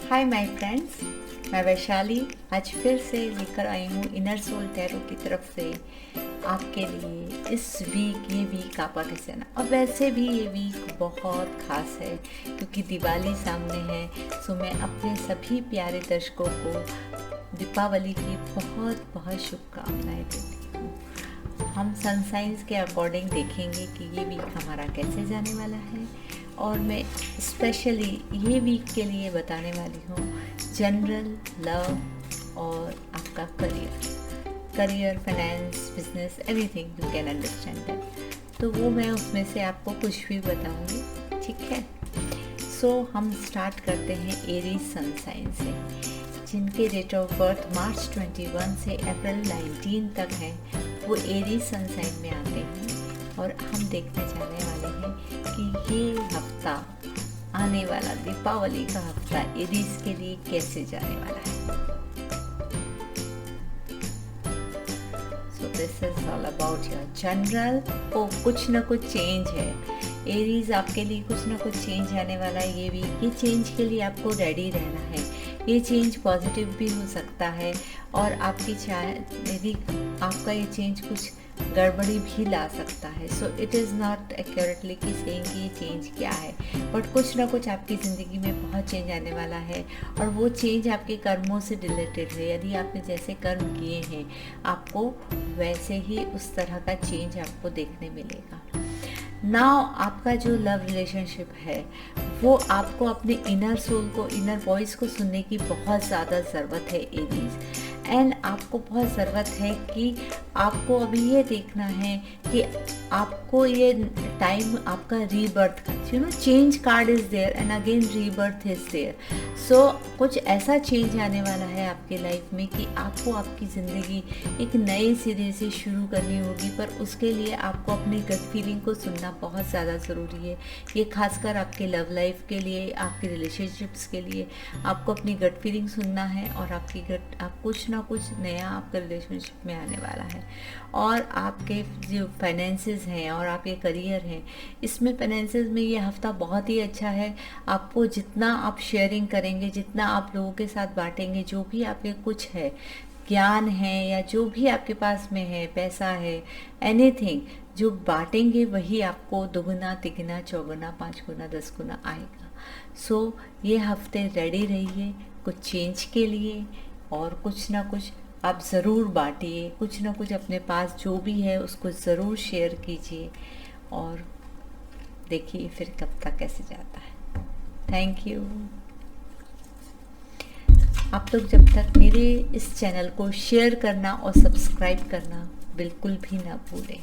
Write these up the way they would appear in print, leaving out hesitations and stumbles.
Hi my friends, मैं वैशाली आज फिर से लेकर आई हूँ इनर सोल टैरो की तरफ से आपके लिए इस वीक। ये वीक आपका कैसे ना, और वैसे भी ये वीक बहुत ख़ास है क्योंकि दिवाली सामने है। सो मैं अपने सभी प्यारे दर्शकों को दीपावली की बहुत बहुत शुभकामनाएं देती हूँ। हम सनसाइंस के अकॉर्डिंग देखेंगे कि ये वीक हमारा कैसे जाने वाला है, और मैं स्पेशली ये वीक के लिए बताने वाली हूँ जनरल, लव और आपका career, finance, business, everything you can understand that. तो वो मैं उसमें से आपको कुछ भी बताऊँगी, ठीक है। सो हम स्टार्ट करते हैं एरीज सन साइन से, जिनके डेट ऑफ बर्थ मार्च 21 से अप्रैल 19 तक है। वो एरीज सन साइन में आते हैं और हम देखने जाने वाले हैं कि ये हफ्ता आने वाला दीपावली का हफ्ता एरीज के लिए कैसे जाने वाला है। So this is all about your general. ओ कुछ ना कुछ चेंज है एरीज, आपके लिए कुछ ना कुछ चेंज आने वाला है ये वीक। ये चेंज के लिए आपको रेडी रहना है। ये चेंज पॉजिटिव भी हो सकता है और आपकी यदि आपका ये चेंज कुछ गड़बड़ी भी ला सकता है। So it is not accurately कि सेइंग कि ये चेंज क्या है, बट कुछ ना कुछ आपकी ज़िंदगी में बहुत चेंज आने वाला है और वो चेंज आपके कर्मों से रिलेटेड है। यदि आपने जैसे कर्म किए हैं आपको वैसे ही उस तरह का चेंज आपको देखने मिलेगा। नाउ आपका जो लव रिलेशनशिप है वो आपको अपने इनर सोल को, इनर वॉइस को सुनने की बहुत ज़्यादा ज़रूरत है एरीज। एंड आपको बहुत ज़रूरत है कि आपको अभी ये देखना है कि आपको ये टाइम आपका रीबर्थ का, change card is there and again rebirth is there. So कुछ ऐसा चेंज आने वाला है आपके लाइफ में कि आपको आपकी ज़िंदगी एक नए सिरे से शुरू करनी होगी, पर उसके लिए आपको अपनी गट फीलिंग को सुनना बहुत ज़्यादा ज़रूरी है। ये खासकर आपके लव लाइफ के लिए, आपके रिलेशनशिप्स के लिए आपको अपनी गट फीलिंग सुनना है और आप कुछ ना कुछ नया आपके रिलेशनशिप में आने वाला है। और आपके जो फाइनेंसेस हैं और आपके करियर हैं, इसमें फाइनेंसेस में ये हफ्ता बहुत ही अच्छा है। आपको जितना आप शेयरिंग करेंगे, जितना आप लोगों के साथ बांटेंगे, जो भी आपके कुछ है, ज्ञान है या जो भी आपके पास में है, पैसा है, एनीथिंग जो बांटेंगे वही आपको दुगुना, तिगुना, चौगुना, 5 गुना, 10 गुना आएगा। सो ये हफ्ते रेडी रहिए कुछ चेंज के लिए, और कुछ ना कुछ आप ज़रूर बांटिए, कुछ ना कुछ अपने पास जो भी है उसको ज़रूर शेयर कीजिए और देखिए फिर कब तक कैसे जाता है। Thank you. आप लोग जब तक मेरे इस चैनल को शेयर करना और सब्सक्राइब करना बिल्कुल भी ना भूलें।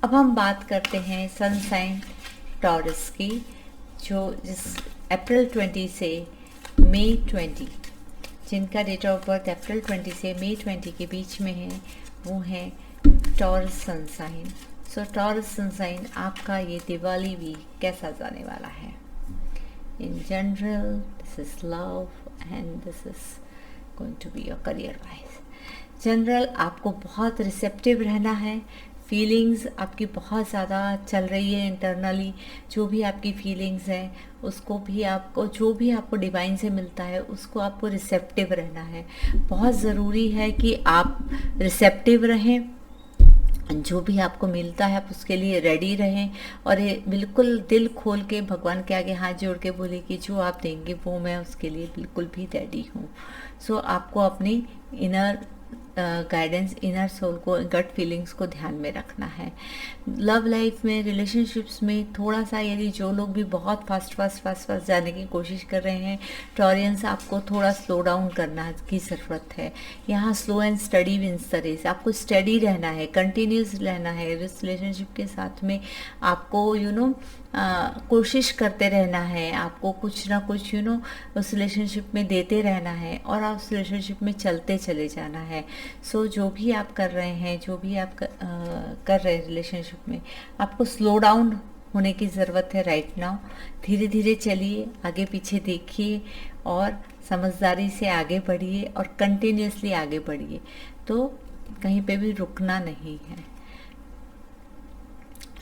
अब हम बात करते हैं सन साइन टॉरस की, जो जिस अप्रैल 20 से मई 20, जिनका डेट ऑफ बर्थ अप्रैल 20 से मई 20 के बीच में है, वो है Taurus sun sign. So Taurus sun sign आपका ये दिवाली वीक कैसा जाने वाला है। In general this is love and this is going to be your career wise. General आपको बहुत रिसेप्टिव रहना है। फीलिंग्स आपकी बहुत ज़्यादा चल रही है इंटरनली, जो भी आपकी फीलिंग्स हैं उसको भी आपको, जो भी आपको डिवाइन से मिलता है उसको आपको रिसेप्टिव रहना है। बहुत ज़रूरी है कि आप रिसेप्टिव रहें, जो भी आपको मिलता है आप उसके लिए रेडी रहें और ये बिल्कुल दिल खोल के भगवान के आगे हाथ जोड़ के बोले कि जो आप देंगे वो मैं उसके लिए बिल्कुल भी रेडी हूँ। सो आपको अपनी इनर गाइडेंस, इनर सोल को, गट फीलिंग्स को ध्यान में रखना है। लव लाइफ में, रिलेशनशिप्स में थोड़ा सा, यदि जो लोग भी बहुत फास्ट जाने की कोशिश कर रहे हैं, टॉरियंस आपको थोड़ा स्लो डाउन करना की ज़रूरत है। यहाँ slow and steady wins the race. आपको स्टडी रहना है, कंटिन्यूस रहना है। इस रिलेशनशिप के साथ में आपको कोशिश करते रहना है, आपको कुछ ना कुछ उस रिलेशनशिप में देते रहना है और आप उस रिलेशनशिप में चलते चले जाना है। सो जो भी आप कर रहे हैं, जो भी आप कर रहे हैं रिलेशनशिप में, आपको स्लो डाउन होने की ज़रूरत है राइट नाउ। धीरे धीरे चलिए, आगे पीछे देखिए और समझदारी से आगे बढ़िए और कंटिन्यूसली आगे बढ़िए, तो कहीं पे भी रुकना नहीं है।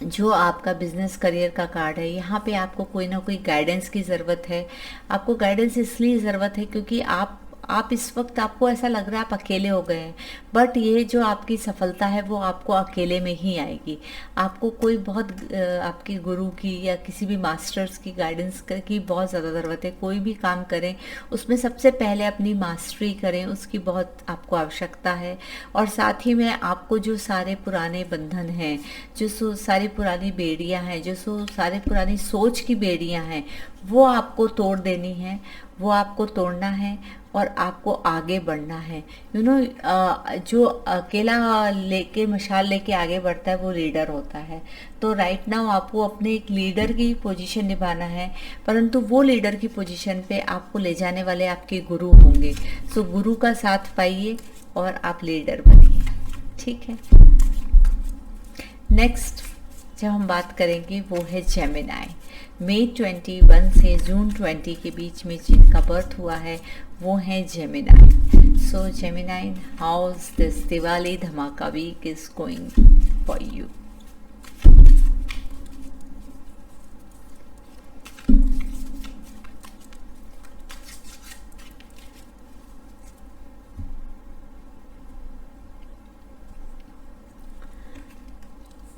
जो आपका बिजनेस करियर का कार्ड है, यहाँ पे आपको कोई ना कोई गाइडेंस की ज़रूरत है। आपको गाइडेंस इसलिए ज़रूरत है क्योंकि आप इस वक्त आपको ऐसा लग रहा है आप अकेले हो गए हैं, बट ये जो आपकी सफलता है वो आपको अकेले में ही आएगी। आपको कोई बहुत आपके गुरु की या किसी भी मास्टर्स की गाइडेंस की बहुत ज़्यादा ज़रूरत है। कोई भी काम करें उसमें सबसे पहले अपनी मास्टरी करें, उसकी बहुत आपको आवश्यकता है। और साथ ही में आपको जो सारे पुराने बंधन हैं, जो सारी पुरानी बेड़ियां हैं, सारे पुरानी सोच की बेड़ियां हैं, वो आपको तोड़ देनी है, वो आपको तोड़ना है और आपको आगे बढ़ना है। जो अकेला लेके मशाल लेके आगे बढ़ता है वो लीडर होता है। तो राइट नाउ आपको अपने एक लीडर की पोजीशन निभाना है, परंतु वो लीडर की पोजीशन पे आपको ले जाने वाले आपके गुरु होंगे। सो गुरु का साथ पाइए और आप लीडर बनिए। ठीक है। नेक्स्ट जब हम बात करेंगे वो है जेमिनाई। मई 21 से जून 20 के बीच में जिनका बर्थ हुआ है वो है Gemini. So Gemini, how's this Diwali धमाका week is going for you.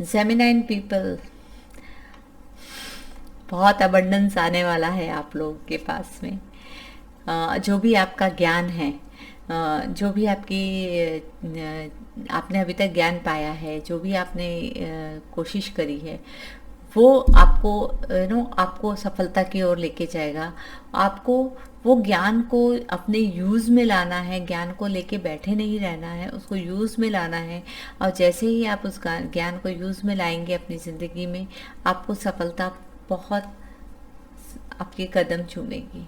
Geminian people, बहुत अबंडेंस आने वाला है आप लोगों के पास में। जो भी आपका ज्ञान है, जो भी आपने अभी तक ज्ञान पाया है, जो भी आपने कोशिश करी है, वो आपको सफलता की ओर लेके जाएगा। आपको वो ज्ञान को अपने यूज़ में लाना है, ज्ञान को लेके बैठे नहीं रहना है, उसको यूज़ में लाना है। और जैसे ही आप उस ज्ञान को यूज़ में लाएंगे अपनी ज़िंदगी में, आपको सफलता बहुत आपके कदम चूमेगी।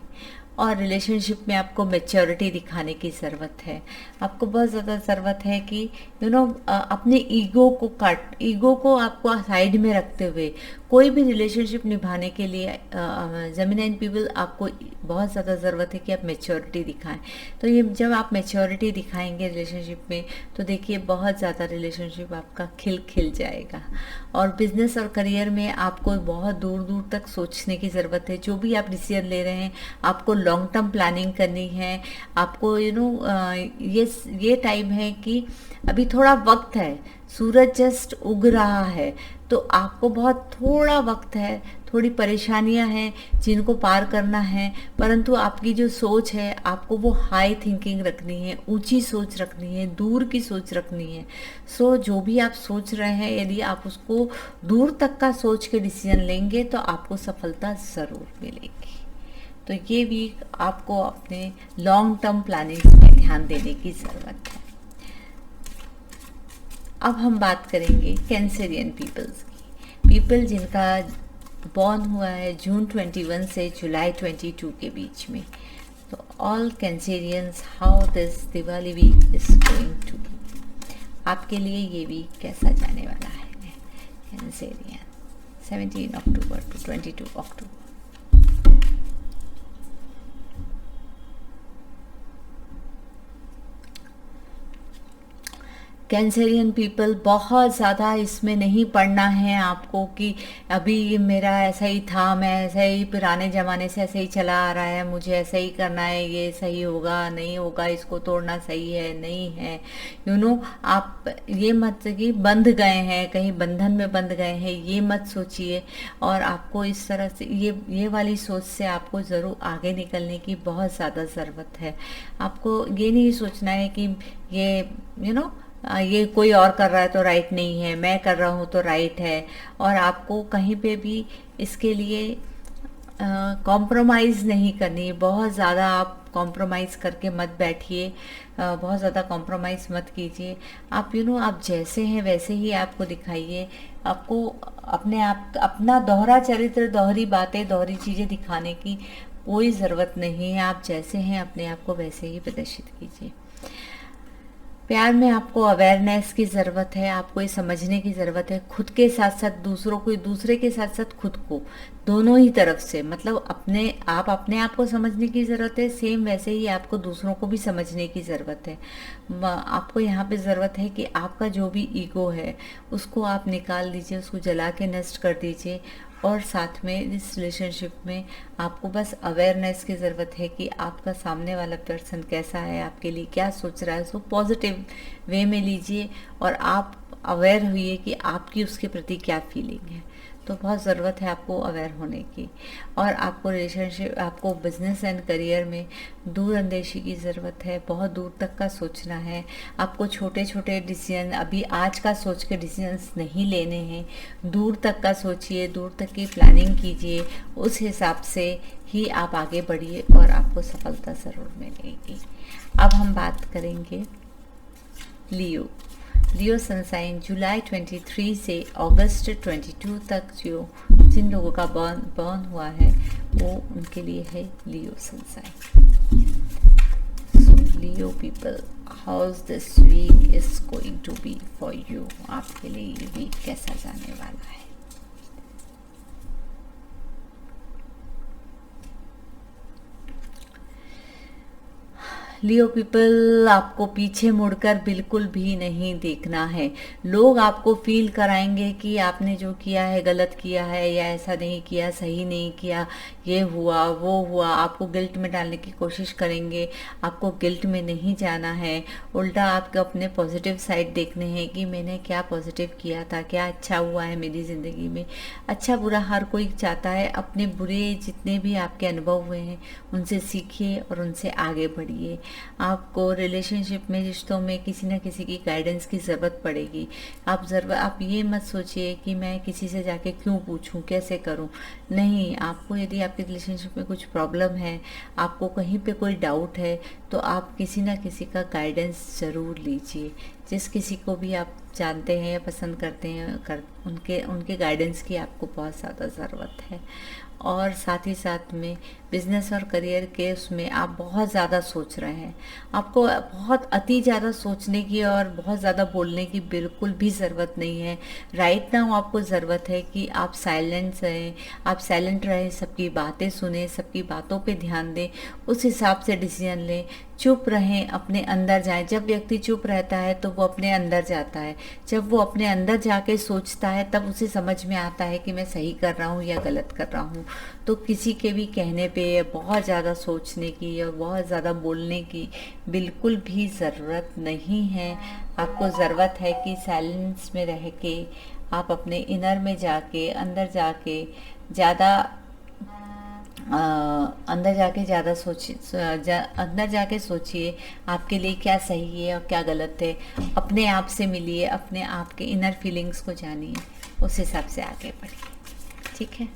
और रिलेशनशिप में आपको मैच्योरिटी दिखाने की ज़रूरत है। आपको बहुत ज़्यादा ज़रूरत है कि अपने ईगो को आपको साइड में रखते हुए कोई भी रिलेशनशिप निभाने के लिए जेमिनाइन पीपल आपको बहुत ज़्यादा ज़रूरत है कि आप मैच्योरिटी दिखाएं। तो ये जब आप मैच्योरिटी दिखाएंगे रिलेशनशिप में, तो देखिए बहुत ज़्यादा रिलेशनशिप आपका खिल जाएगा। और बिजनेस और करियर में आपको बहुत दूर दूर तक सोचने की ज़रूरत है। जो भी आप डिसीजन ले रहे हैं, आपको लॉन्ग टर्म प्लानिंग करनी है। आपको ये टाइम है कि अभी थोड़ा वक्त है, सूरज जस्ट उग रहा है, तो आपको बहुत थोड़ा वक्त है, थोड़ी परेशानियां हैं जिनको पार करना है, परंतु आपकी जो सोच है आपको वो हाई थिंकिंग रखनी है, ऊंची सोच रखनी है, दूर की सोच रखनी है। सो जो भी आप सोच रहे हैं, यदि आप उसको दूर तक का सोच के डिसीजन लेंगे तो आपको सफलता ज़रूर मिलेगी। तो ये भी आपको अपने लॉन्ग टर्म प्लानिंग में ध्यान देने की ज़रूरत है। अब हम बात करेंगे कैंसरियन पीपल्स की। पीपल जिनका बॉर्न हुआ है जून 21 से जुलाई 22 के बीच में। तो all Cancerians, how this Diwali week is going to be. आपके लिए ये वीक कैसा जाने वाला है कैंसरियन, 17 अक्टूबर टू 22 अक्टूबर। कैंसरियन पीपल, बहुत ज़्यादा इसमें नहीं पढ़ना है आपको कि अभी मेरा ऐसा ही था, मैं ऐसा ही पुराने ज़माने से ऐसे ही चला आ रहा है, मुझे ऐसा ही करना है, ये सही होगा नहीं होगा, इसको तोड़ना सही है नहीं है। आप ये मत कि बंध गए हैं, कहीं बंधन में बंध गए हैं, ये मत सोचिए। और आपको इस तरह से ये वाली सोच से आपको ज़रूर आगे निकलने की बहुत ज़्यादा ज़रूरत है। आपको ये नहीं सोचना है कि ये कोई और कर रहा है तो राइट नहीं है, मैं कर रहा हूँ तो राइट है। और आपको कहीं पे भी इसके लिए कॉम्प्रोमाइज़ नहीं करनी। बहुत ज़्यादा आप कॉम्प्रोमाइज़ करके मत बैठिए, बहुत ज़्यादा कॉम्प्रोमाइज़ मत कीजिए। आप आप जैसे हैं वैसे ही आपको दिखाइए। आपको अपना दोहरा चरित्र, दोहरी बातें, दोहरी चीज़ें दिखाने की कोई ज़रूरत नहीं है। आप जैसे हैं अपने आप को वैसे ही प्रदर्शित कीजिए। प्यार में आपको अवेयरनेस की ज़रूरत है, आपको ये समझने की ज़रूरत है, खुद के साथ साथ दूसरों को, दूसरे के साथ साथ खुद को, दोनों ही तरफ से, मतलब अपने आप को समझने की ज़रूरत है, सेम वैसे ही आपको दूसरों को भी समझने की ज़रूरत है। आपको यहाँ पे ज़रूरत है कि आपका जो भी ईगो है उसको आप निकाल दीजिए, उसको जला के नष्ट कर दीजिए, और साथ में इस रिलेशनशिप में आपको बस अवेयरनेस की ज़रूरत है कि आपका सामने वाला पर्सन कैसा है, आपके लिए क्या सोच रहा है, उसको पॉजिटिव वे में लीजिए, और आप अवेयर हुइए कि आपकी उसके प्रति क्या फीलिंग है। तो बहुत ज़रूरत है आपको अवेयर होने की। और आपको रिलेशनशिप, आपको बिजनेस एंड करियर में दूरअंदेशी की ज़रूरत है, बहुत दूर तक का सोचना है। आपको छोटे छोटे डिसीजन, अभी आज का सोच के डिसीजंस नहीं लेने हैं, दूर तक का सोचिए, दूर तक की प्लानिंग कीजिए, उस हिसाब से ही आप आगे बढ़िए और आपको सफलता ज़रूर मिलेगी। अब हम बात करेंगे लियो। लियो सनसाइन जुलाई 23 से अगस्त 22 तक जिन लोगों का बर्न हुआ है वो उनके लिए है Leo sunshine. So Leo people, how's this week is going to be for you. आपके लिए ये वीक कैसा जाने वाला है? लियो पीपल, आपको पीछे मुड़कर बिल्कुल भी नहीं देखना है। लोग आपको फील कराएंगे कि आपने जो किया है गलत किया है, या ऐसा नहीं किया, सही नहीं किया, ये हुआ वो हुआ, आपको गिल्ट में डालने की कोशिश करेंगे। आपको गिल्ट में नहीं जाना है, उल्टा आपको अपने पॉजिटिव साइड देखने हैं कि मैंने क्या पॉजिटिव किया था, क्या अच्छा हुआ है मेरी ज़िंदगी में। अच्छा बुरा हर कोई चाहता है, अपने बुरे जितने भी आपके अनुभव हुए हैं उनसे सीखिए और उनसे आगे बढ़िए। आपको रिलेशनशिप में, रिश्तों में किसी न किसी की गाइडेंस की ज़रूरत पड़ेगी। आप ये मत सोचिए कि मैं किसी से जाके क्यों पूछूं, कैसे करूं। नहीं, आपको यदि आपके रिलेशनशिप में कुछ प्रॉब्लम है, आपको कहीं पे कोई डाउट है, तो आप किसी न किसी का गाइडेंस ज़रूर लीजिए। जिस किसी को भी आप जानते हैं या पसंद करते हैं, उनके गाइडेंस की आपको बहुत ज़्यादा ज़रूरत है। और साथ ही साथ में बिजनेस और करियर के उसमें आप बहुत ज़्यादा सोच रहे हैं। आपको बहुत अति ज़्यादा सोचने की और बहुत ज़्यादा बोलने की बिल्कुल भी ज़रूरत नहीं है। राइट नाउ आपको ज़रूरत है कि आप साइलेंट रहें, आप साइलेंट रहें, सबकी बातें सुने, सबकी बातों पे ध्यान दें, उस हिसाब से डिसीजन लें। चुप रहें, अपने अंदर जाएं। जब व्यक्ति चुप रहता है तो वो अपने अंदर जाता है। जब वो अपने अंदर जाके सोचता है तब उसे समझ में आता है कि मैं सही कर रहा हूँ या गलत कर रहा हूँ। तो किसी के भी कहने पे बहुत ज़्यादा सोचने की और बहुत ज़्यादा बोलने की बिल्कुल भी ज़रूरत नहीं है। आपको ज़रूरत है कि साइलेंस में रह के आप अपने इनर में जाके, अंदर जाके ज़्यादा अंदर जाके सोचिए आपके लिए क्या सही है और क्या गलत है। अपने आप से मिलिए, अपने आप के इनर फीलिंग्स को जानिए, उस हिसाब से आगे बढ़िए। ठीक है।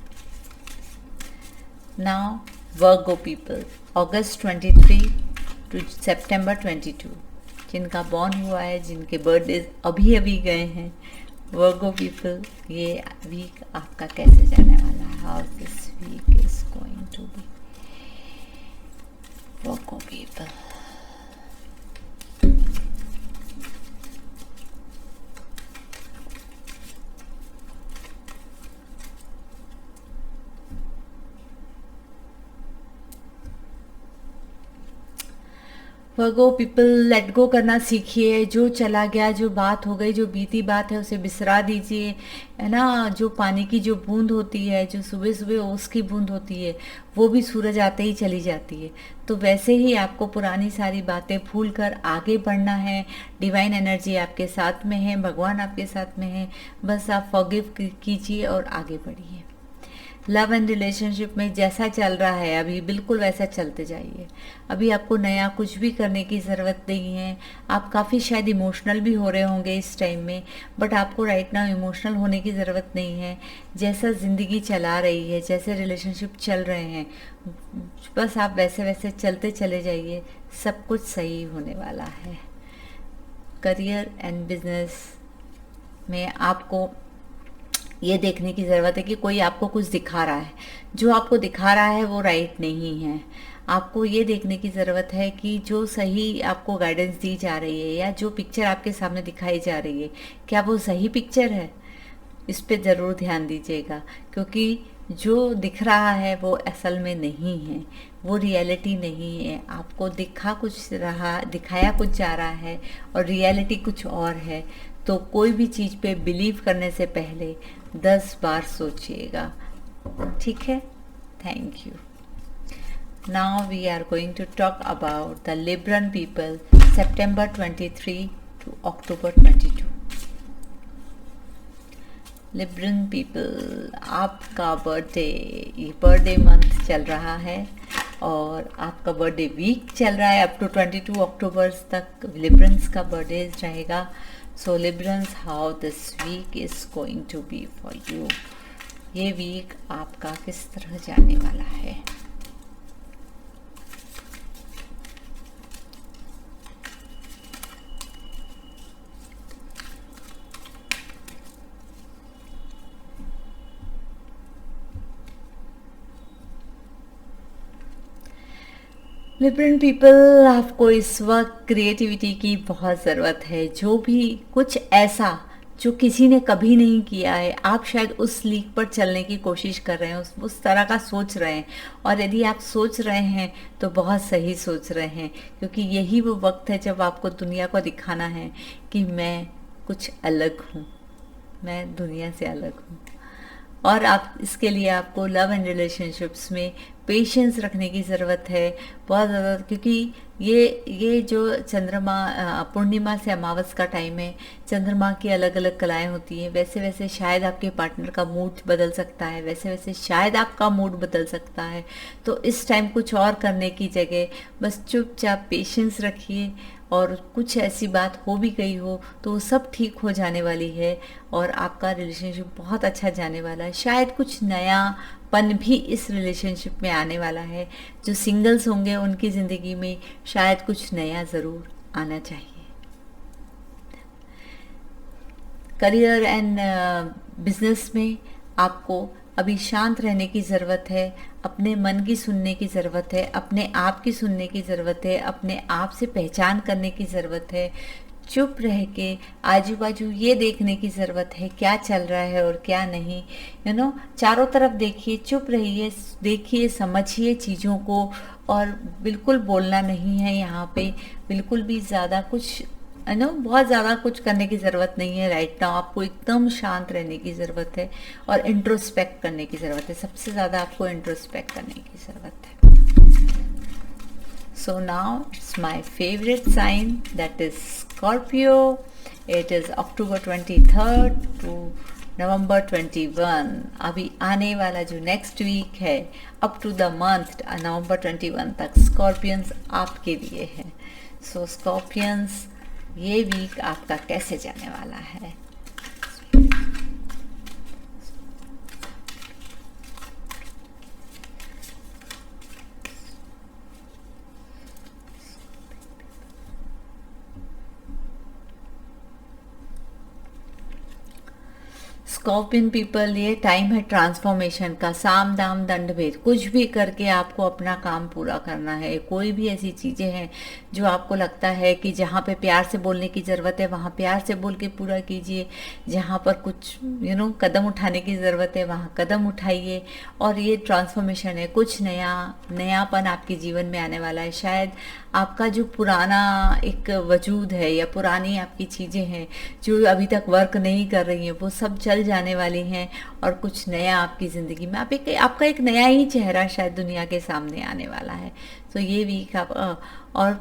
Now Virgo people, August 23 to September 22, जिनका बॉर्न हुआ है, जिनके बर्थडे अभी अभी गए हैं, वर्गो पीपल, ये वीक आपका कैसे जाने वाला है? How this week is going to be Virgo people. Virgo people, let go करना सीखिए। जो चला गया, जो बात हो गई, जो बीती बात है उसे बिसरा दीजिए, है ना। जो पानी की जो बूंद होती है, जो सुबह सुबह ओस की बूंद होती है, वो भी सूरज आते ही चली जाती है। तो वैसे ही आपको पुरानी सारी बातें भूल कर आगे बढ़ना है। डिवाइन एनर्जी आपके साथ में है, भगवान आपके साथ में है। बस आप फॉरगिव कीजिए और आगे बढ़िए। लव एंड रिलेशनशिप में जैसा चल रहा है अभी, बिल्कुल वैसा चलते जाइए। अभी आपको नया कुछ भी करने की ज़रूरत नहीं है। आप काफ़ी शायद इमोशनल भी हो रहे होंगे इस टाइम में, बट आपको राइट नाउ इमोशनल होने की ज़रूरत नहीं है। जैसा ज़िंदगी चला रही है, जैसे रिलेशनशिप चल रहे हैं, बस आप वैसे वैसे चलते चले जाइए, सब कुछ सही होने वाला है। करियर एंड बिजनेस में आपको ये देखने की ज़रूरत है कि कोई आपको कुछ दिखा रहा है, जो आपको दिखा रहा है वो राइट नहीं है। आपको ये देखने की ज़रूरत है कि जो सही आपको गाइडेंस दी जा रही है या जो पिक्चर आपके सामने दिखाई जा रही है, क्या वो सही पिक्चर है? इस पे ज़रूर ध्यान दीजिएगा, क्योंकि जो दिख रहा है वो असल में नहीं है, वो रियलिटी नहीं है। आपको दिखाया कुछ जा रहा है और रियलिटी कुछ और है। तो कोई भी चीज़ पे बिलीव करने से पहले 10 बार सोचिएगा, ठीक है? Thank you. Now we are going to talk about the Libran people September 23 to October 22। Libran people, आपका बर्थडे, ये बर्थडे मंथ चल रहा है और आपका बर्थडे वीक चल रहा है। अप टू 22 अक्टूबर तक लिब्रन्स का बर्थडे रहेगा। So Librans, how this week is going to be for you. ये वीक आपका किस तरह जाने वाला है? लिब्रन पीपल, आपको इस वक्त क्रिएटिविटी की बहुत ज़रूरत है। जो भी कुछ ऐसा जो किसी ने कभी नहीं किया है, आप शायद उस लीक पर चलने की कोशिश कर रहे हैं, उस तरह का सोच रहे हैं। और यदि आप सोच रहे हैं तो बहुत सही सोच रहे हैं, क्योंकि यही वो वक्त है जब आपको दुनिया को दिखाना है कि मैं कुछ अलग हूँ, मैं दुनिया से अलग हूँ। और आप इसके लिए आपको लव एंड रिलेशनशिप्स में पेशेंस रखने की ज़रूरत है बहुत ज़्यादा, क्योंकि ये जो चंद्रमा पूर्णिमा से अमावस का टाइम है, चंद्रमा की अलग अलग कलाएं होती हैं। वैसे वैसे शायद आपके पार्टनर का मूड बदल सकता है, वैसे वैसे शायद आपका मूड बदल सकता है। तो इस टाइम कुछ और करने की जगह बस चुपचाप पेशेंस रखिए, और कुछ ऐसी बात हो भी गई हो तो वो सब ठीक हो जाने वाली है और आपका रिलेशनशिप बहुत अच्छा जाने वाला है। शायद कुछ नयापन भी इस रिलेशनशिप में आने वाला है। जो सिंगल्स होंगे उनकी ज़िंदगी में शायद कुछ नया ज़रूर आना चाहिए। करियर एंड बिजनेस में आपको अभी शांत रहने की ज़रूरत है, अपने मन की सुनने की ज़रूरत है, अपने आप की सुनने की ज़रूरत है, अपने आप से पहचान करने की ज़रूरत है। चुप रह के आजू बाजू ये देखने की ज़रूरत है क्या चल रहा है और क्या नहीं। चारों तरफ देखिए, चुप रहिए, देखिए, समझिए चीज़ों को, और बिल्कुल बोलना नहीं है यहाँ पे, बिल्कुल भी ज़्यादा कुछ बहुत ज़्यादा कुछ करने की ज़रूरत नहीं है। राइट नाउ आपको एकदम शांत रहने की ज़रूरत है और इंट्रोस्पेक्ट करने की ज़रूरत है। सबसे ज़्यादा आपको इंट्रोस्पेक्ट करने की ज़रूरत है। So now it's my favourite sign, that is Scorpio. It is October 23 to November 21। अभी आने वाला जो नेक्स्ट वीक है, up to the month November 21 तक स्कॉर्पियंस आपके लिए है। सो स्कॉर्पियंस, ये वीक आपका कैसे जाने वाला है? स्कॉर्पियन पीपल, ये टाइम है ट्रांसफॉर्मेशन का। साम दाम दंड भेद, कुछ भी करके आपको अपना काम पूरा करना है। कोई भी ऐसी चीज़ें हैं जो आपको लगता है कि जहाँ पे प्यार से बोलने की ज़रूरत है वहाँ प्यार से बोल के पूरा कीजिए, जहाँ पर कुछ कदम उठाने की ज़रूरत है वहाँ कदम उठाइए। और ये ट्रांसफॉर्मेशन है, कुछ नयापन आपके जीवन में आने वाला है। शायद आपका जो पुराना एक वजूद है या पुरानी आपकी चीज़ें हैं जो अभी तक वर्क नहीं कर रही हैं, वो सब चल जाने वाली हैं और कुछ नया आपकी ज़िंदगी में आपका एक नया ही चेहरा शायद दुनिया के सामने आने वाला है। तो ये वीक आप और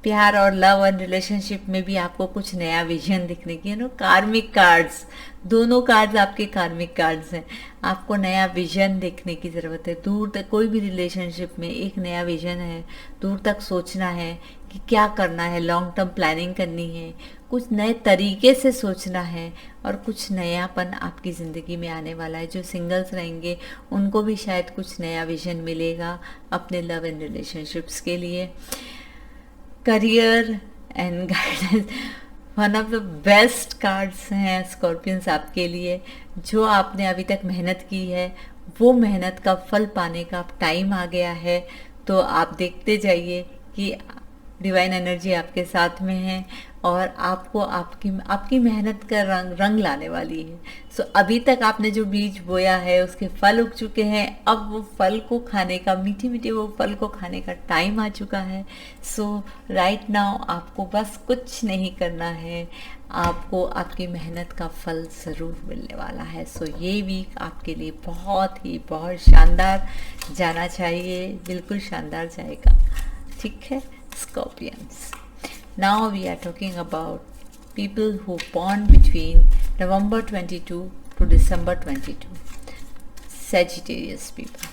प्यार और लव एंड रिलेशनशिप में भी आपको कुछ नया विजन दिखने की कार्मिक कार्ड्स, दोनों कार्ड्स आपके कार्मिक कार्ड्स हैं। आपको नया विजन देखने की ज़रूरत है। दूर तक कोई भी रिलेशनशिप में एक नया विजन है, दूर तक सोचना है कि क्या करना है, लॉन्ग टर्म प्लानिंग करनी है, कुछ नए तरीके से सोचना है और कुछ नयापन आपकी ज़िंदगी में आने वाला है। जो सिंगल्स रहेंगे उनको भी शायद कुछ नया विजन मिलेगा अपने लव एंड रिलेशनशिप्स के लिए। Career and guidance, one of the best cards हैं स्कॉर्पियंस आपके लिए। जो आपने अभी तक मेहनत की है वो मेहनत का फल पाने का अब टाइम आ गया है। तो आप देखते जाइए कि डिवाइन एनर्जी आपके साथ में है और आपको आपकी आपकी मेहनत का रंग लाने वाली है। सो अभी तक आपने जो बीज बोया है उसके फल उग चुके हैं। अब वो फल को खाने का, मीठे मीठे वो फल को खाने का टाइम आ चुका है। सो राइट नाउ आपको बस कुछ नहीं करना है, आपको आपकी मेहनत का फल ज़रूर मिलने वाला है। सो ये वीक आपके लिए बहुत शानदार जाना चाहिए, बिल्कुल शानदार जाएगा। ठीक है Scorpions. Now we are talking about people who born between November 22 to December 22. Sagittarius people.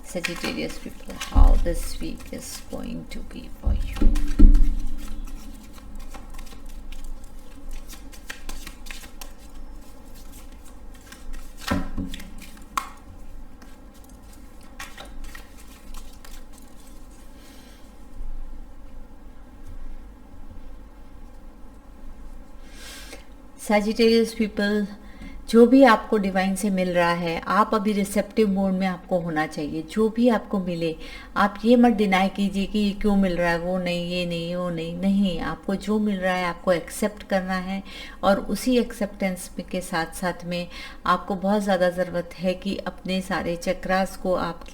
Sagittarius people, how this week is going to be for you. Sagittarius people, जो भी आपको डिवाइन से मिल रहा है, आप अभी रिसेप्टिव मोड में आपको होना चाहिए। जो भी आपको मिले, आप ये मत डिनाई कीजिए कि ये क्यों मिल रहा है, वो नहीं, ये नहीं, वो नहीं। नहीं, आपको जो मिल रहा है आपको एक्सेप्ट करना है और उसी एक्सेप्टेंस के साथ साथ में आपको बहुत ज़्यादा ज़रूरत है कि अपने सारे चक्रास को आप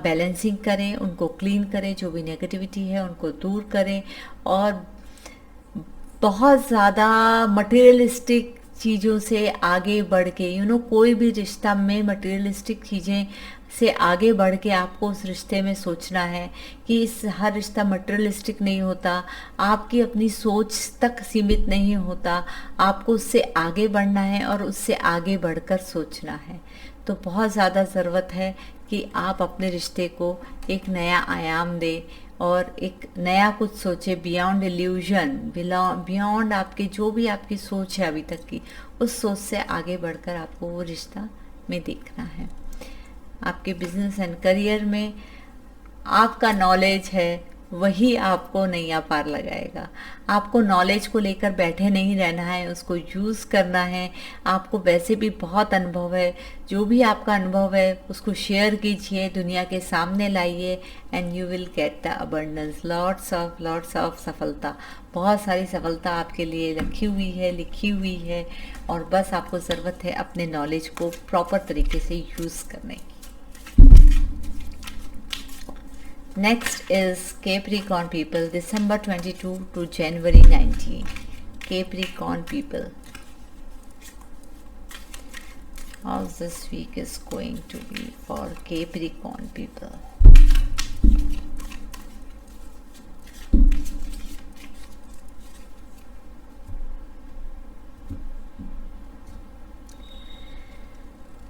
बैलेंसिंग करें, उनको क्लीन करें, जो भी नेगेटिविटी है उनको दूर करें और बहुत ज़्यादा मटेरियलिस्टिक चीज़ों से आगे बढ़ के कोई भी रिश्ता में मटेरियलिस्टिक चीज़ें से आगे बढ़ के आपको उस रिश्ते में सोचना है कि हर रिश्ता मटेरियलिस्टिक नहीं होता, आपकी अपनी सोच तक सीमित नहीं होता, आपको उससे आगे बढ़ना है और उससे आगे बढ़कर सोचना है। तो बहुत ज़्यादा ज़रूरत है कि आप अपने रिश्ते को एक नया आयाम दें और एक नया कुछ सोचे, बियॉन्ड इल्यूजन, बियॉन्ड आपके जो भी आपकी सोच है अभी तक की, उस सोच से आगे बढ़कर आपको वो रिश्ता में देखना है। आपके बिजनेस एंड करियर में आपका नॉलेज है वही आपको नैया पार लगाएगा। आपको नॉलेज को लेकर बैठे नहीं रहना है, उसको यूज़ करना है। आपको वैसे भी बहुत अनुभव है, जो भी आपका अनुभव है उसको शेयर कीजिए, दुनिया के सामने लाइए and you will get the abundance, lots of सफलता। बहुत सारी सफलता आपके लिए रखी हुई है, लिखी हुई है और बस आपको ज़रूरत है अपने नॉलेज को प्रॉपर तरीके से यूज़ करने की। Next is Capricorn people, December 22 to January 19. Capricorn people, how this week is going to be for Capricorn people.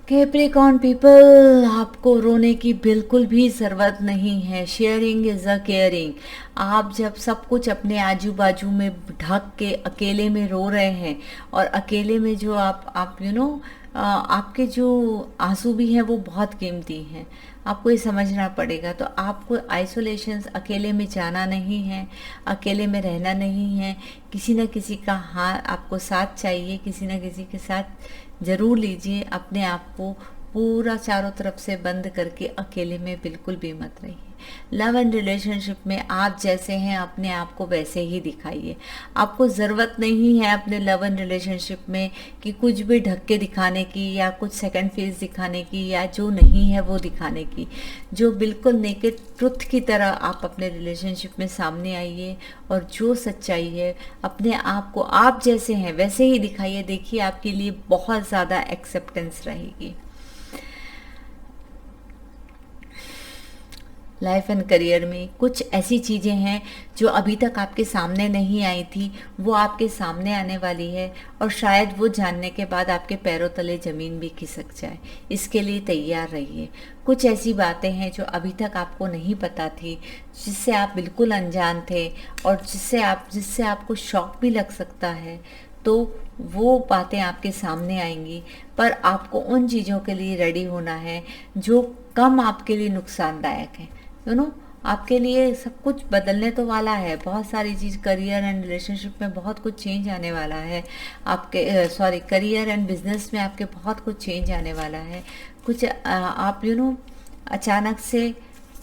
Capricorn people, आपको रोने की बिल्कुल भी ज़रूरत नहीं है। Sharing is a caring. आप जब सब कुछ अपने आजू बाजू में ढक के अकेले में रो रहे हैं और अकेले में जो आप आपके जो आंसू भी हैं वो बहुत कीमती हैं, आपको ये समझना पड़ेगा। तो आपको आइसोलेशन, अकेले में जाना नहीं है, अकेले में रहना नहीं है। किसी न किसी का हाथ आपको साथ चाहिए, किसी न किसी के साथ ज़रूर लीजिए। अपने आप को पूरा चारों तरफ से बंद करके अकेले में बिल्कुल भी मत रहिए। लव एंड रिलेशनशिप में आप जैसे हैं अपने आप को वैसे ही दिखाइए। आपको ज़रूरत नहीं है अपने लव एंड रिलेशनशिप में कि कुछ भी ढक के दिखाने की या कुछ सेकंड फेज दिखाने की या जो नहीं है वो दिखाने की। जो बिल्कुल नेकेड ट्रुथ की तरह आप अपने रिलेशनशिप में सामने आइए और जो सच्चाई है अपने आप को आप जैसे हैं वैसे ही दिखाइए। देखिए आपके लिए बहुत ज़्यादा एक्सेप्टेंस रहेगी। लाइफ एंड करियर में कुछ ऐसी चीज़ें हैं जो अभी तक आपके सामने नहीं आई थी, वो आपके सामने आने वाली है और शायद वो जानने के बाद आपके पैरों तले ज़मीन भी खिसक जाए। इसके लिए तैयार रहिए। कुछ ऐसी बातें हैं जो अभी तक आपको नहीं पता थी, जिससे आप बिल्कुल अनजान थे और जिससे आपको शॉक भी लग सकता है। तो वो बातें आपके सामने आएंगी, पर आपको उन चीज़ों के लिए रेडी होना है जो कम आपके लिए नुकसानदायक है, आपके लिए सब कुछ बदलने तो वाला है, बहुत सारी चीज़ करियर एंड रिलेशनशिप में बहुत कुछ चेंज आने वाला है आपके, सॉरी करियर एंड बिजनेस में आपके बहुत कुछ चेंज आने वाला है। कुछ आप अचानक से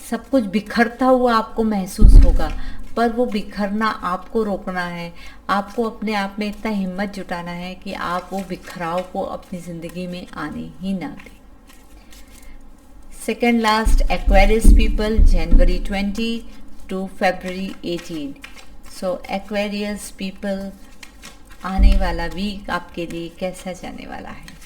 सब कुछ बिखरता हुआ आपको महसूस होगा, पर वो बिखरना आपको रोकना है। आपको अपने आप में इतना हिम्मत जुटाना है कि आप वो बिखराव को अपनी ज़िंदगी में आने ही ना दें। सेकेंड लास्ट, एक्वेरियस पीपल, जनवरी 20 टू फरवरी 18। सो एक्वेरियस पीपल, आने वाला वीक आपके लिए कैसा जाने वाला है?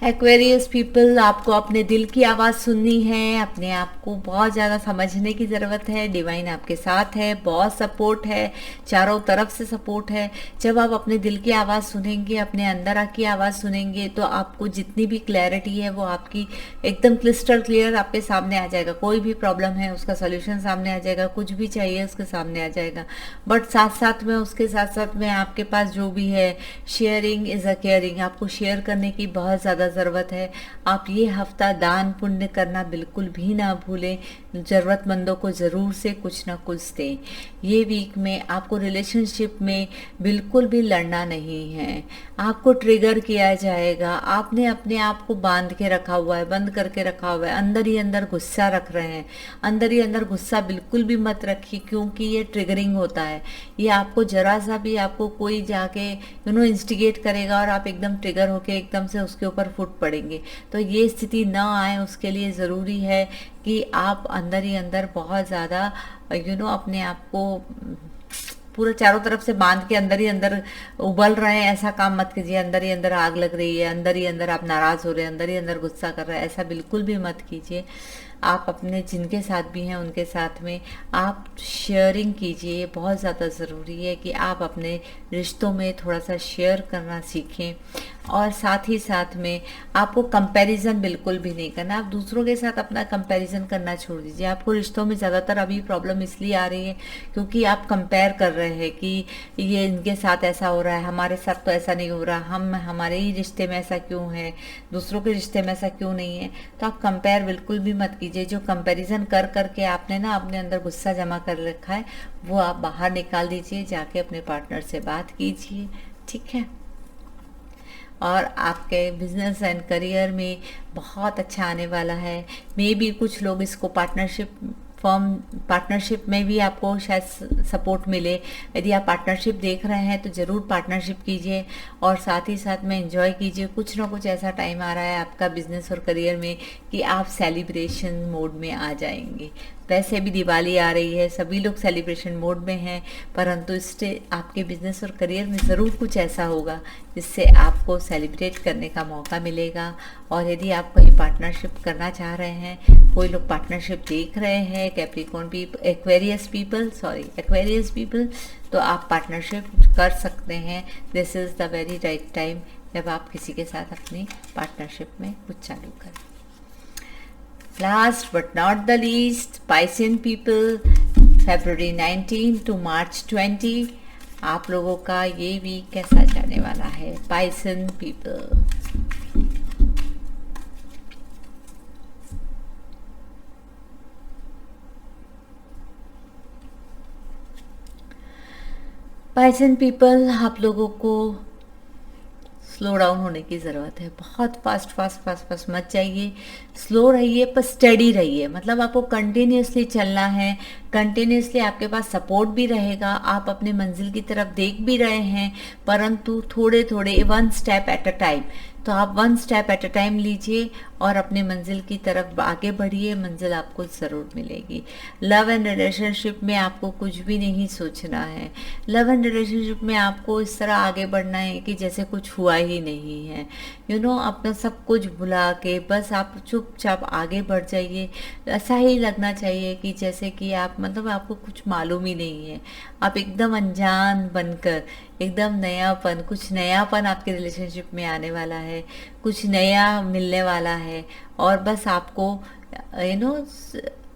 एक्वेरियस पीपल, आपको अपने दिल की आवाज़ सुननी है, अपने आप को बहुत ज़्यादा समझने की ज़रूरत है। डिवाइन आपके साथ है, बहुत सपोर्ट है, चारों तरफ से सपोर्ट है। जब आप अपने दिल की आवाज़ सुनेंगे, अपने अंदर की आवाज़ सुनेंगे, तो आपको जितनी भी क्लैरिटी है वो आपकी एकदम क्रिस्टल क्लियर आपके सामने आ जाएगा। कोई भी प्रॉब्लम है उसका सोल्यूशन सामने आ जाएगा, कुछ भी चाहिए उसके सामने आ जाएगा। बट साथ साथ में, उसके साथ साथ में आपके पास जो भी है, शेयरिंग इज़ अ केयरिंग, आपको शेयर करने की बहुत ज़्यादा ज़रूरत है। आप ये हफ्ता दान पुण्य करना बिल्कुल भी ना भूलें, ज़रूरतमंदों को ज़रूर से कुछ ना कुछ दें। ये वीक में आपको रिलेशनशिप में बिल्कुल भी लड़ना नहीं है, आपको ट्रिगर किया जाएगा। आपने अपने आप को बांध के रखा हुआ है, बंद करके रखा हुआ है, अंदर ही अंदर गुस्सा रख रहे हैं। अंदर ही अंदर गुस्सा बिल्कुल भी मत रखिए, क्योंकि ये ट्रिगरिंग होता है। ये आपको जरा सा भी, आपको कोई जाके इंस्टिगेट करेगा और आप एकदम ट्रिगर होके एकदम से उसके ऊपर फुट पड़ेंगे। तो ये स्थिति ना आए, उसके लिए ज़रूरी है कि आप अंदर ही अंदर बहुत ज़्यादा अपने आप को पूरा चारों तरफ से बांध के अंदर ही अंदर उबल रहे हैं, ऐसा काम मत कीजिए। अंदर ही अंदर आग लग रही है, अंदर ही अंदर आप नाराज़ हो रहे हैं, अंदर ही अंदर गुस्सा कर रहे हैं, ऐसा बिल्कुल भी मत कीजिए। आप अपने जिनके साथ भी हैं उनके साथ में आप शेयरिंग कीजिए। बहुत ज़्यादा ज़रूरी है कि आप अपने रिश्तों में थोड़ा सा शेयर करना सीखें, और साथ ही साथ में आपको कंपैरिजन बिल्कुल भी नहीं करना। आप दूसरों के साथ अपना कंपैरिजन करना छोड़ दीजिए। आपको रिश्तों में ज़्यादातर अभी प्रॉब्लम इसलिए आ रही है क्योंकि आप कंपेयर कर रहे हैं कि ये इनके साथ ऐसा हो रहा है, हमारे साथ तो ऐसा नहीं हो रहा, हमारे ही रिश्ते में ऐसा क्यों है, दूसरों के रिश्ते में ऐसा क्यों नहीं है। तो आप कंपेयर बिल्कुल भी मत कीजिए। जो कंपैरिजन कर करके आपने अपने अंदर गुस्सा जमा कर रखा है, वो आप बाहर निकाल दीजिए, जाके अपने पार्टनर से बात कीजिए, ठीक है। और आपके बिजनेस एंड करियर में बहुत अच्छा आने वाला है। मे बी कुछ लोग इसको पार्टनरशिप में भी आपको शायद सपोर्ट मिले। यदि आप पार्टनरशिप देख रहे हैं तो ज़रूर पार्टनरशिप कीजिए, और साथ ही साथ में एंजॉय कीजिए। कुछ ना कुछ ऐसा टाइम आ रहा है आपका बिजनेस और करियर में कि आप सेलिब्रेशन मोड में आ जाएंगे। वैसे भी दिवाली आ रही है, सभी लोग सेलिब्रेशन मोड में हैं, परंतु इससे आपके बिजनेस और करियर में ज़रूर कुछ ऐसा होगा जिससे आपको सेलिब्रेट करने का मौका मिलेगा। और यदि आप कोई पार्टनरशिप करना चाह रहे हैं, कोई लोग पार्टनरशिप देख रहे हैं, एक्वेरियस पीपल, तो आप पार्टनरशिप कर सकते हैं। This is the very right time जब आप किसी के साथ अपनी पार्टनरशिप में कुछ चालू करें। Last but not the least, Piscean people, February 19 to March 20, आप लोगों का ये वीक कैसा जाने वाला है? Piscean people, Piscean people, आप लोगों को स्लो डाउन होने की ज़रूरत है। बहुत फास्ट मत जाइए, स्लो रहिए पर स्टेडी रहिए। मतलब आपको कंटिन्यूसली चलना है, कंटिन्यूसली आपके पास सपोर्ट भी रहेगा, आप अपने मंजिल की तरफ देख भी रहे हैं, परंतु थोड़े थोड़े 1 स्टेप एट अ टाइम। तो आप 1 स्टेप एट अ टाइम लीजिए और अपने मंजिल की तरफ आगे बढ़िए, मंजिल आपको ज़रूर मिलेगी। लव एंड रिलेशनशिप में आपको कुछ भी नहीं सोचना है। लव एंड रिलेशनशिप में आपको इस तरह आगे बढ़ना है कि जैसे कुछ हुआ ही नहीं है। अपना सब कुछ भुला के बस आप चुपचाप आगे बढ़ जाइए। ऐसा ही लगना चाहिए कि जैसे कि आप आपको कुछ मालूम ही नहीं है, आप एकदम अनजान बनकर एकदम नयापन, कुछ नयापन आपके रिलेशनशिप में आने वाला है, कुछ नया मिलने वाला है। और बस आपको यू नो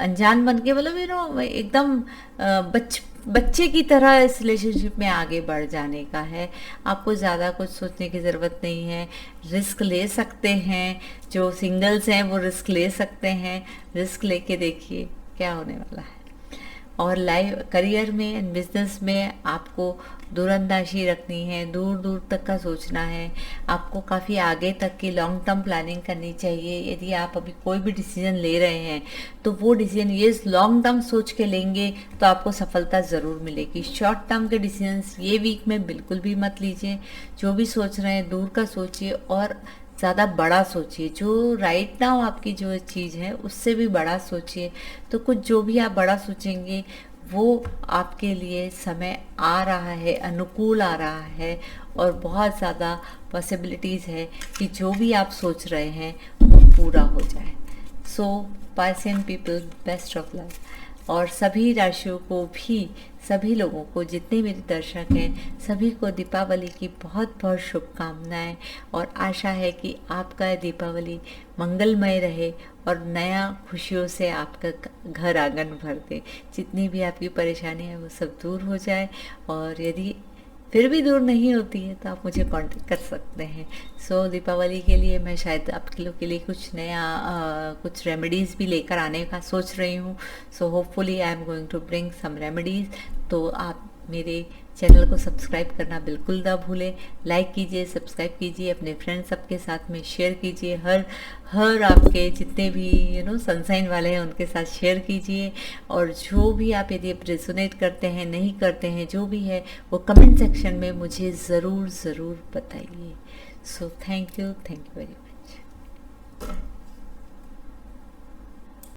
अनजान बन के मतलब एकदम बच्चे की तरह इस रिलेशनशिप में आगे बढ़ जाने का है। आपको ज़्यादा कुछ सोचने की ज़रूरत नहीं है, रिस्क ले सकते हैं। जो सिंगल्स हैं वो रिस्क ले सकते हैं, रिस्क लेके देखिए क्या होने वाला है। और लाइफ करियर में एंड बिजनेस में आपको दूरंदाजी रखनी है, दूर दूर तक का सोचना है। आपको काफ़ी आगे तक की लॉन्ग टर्म प्लानिंग करनी चाहिए। यदि आप अभी कोई भी डिसीजन ले रहे हैं तो वो डिसीजन ये लॉन्ग टर्म सोच के लेंगे तो आपको सफलता ज़रूर मिलेगी। शॉर्ट टर्म के डिसीजंस ये वीक में बिल्कुल भी मत लीजिए। जो भी सोच रहे हैं दूर का सोचिए और ज़्यादा बड़ा सोचिए। जो राइट नाउ आपकी जो चीज़ है उससे भी बड़ा सोचिए। तो कुछ जो भी आप बड़ा सोचेंगे वो आपके लिए समय आ रहा है, अनुकूल आ रहा है और बहुत ज़्यादा पॉसिबिलिटीज़ है कि जो भी आप सोच रहे हैं वो पूरा हो जाए। So Piscean people, best of luck. और सभी राशियों को भी, सभी लोगों को, जितने मेरे दर्शक हैं सभी को दीपावली की बहुत बहुत शुभकामनाएं। और आशा है कि आपका दीपावली मंगलमय रहे और नया खुशियों से आपका घर आंगन भर दे। जितनी भी आपकी परेशानी है वो सब दूर हो जाए। और यदि फिर भी दूर नहीं होती है तो आप मुझे कांटेक्ट कर सकते हैं। सो दीपावली के लिए मैं शायद आप लोग के लिए कुछ नया कुछ रेमेडीज़ भी लेकर आने का सोच रही हूँ। So hopefully I am going to bring some remedies. तो आप मेरे चैनल को सब्सक्राइब करना बिल्कुल ना भूलें। लाइक कीजिए, सब्सक्राइब कीजिए, अपने फ्रेंड्स सबके साथ में शेयर कीजिए। हर आपके जितने भी सनसाइन वाले हैं उनके साथ शेयर कीजिए। और जो भी आप यदि रेजोनेट करते हैं, नहीं करते हैं, जो भी है वो कमेंट सेक्शन में मुझे ज़रूर बताइए। So thank you very much.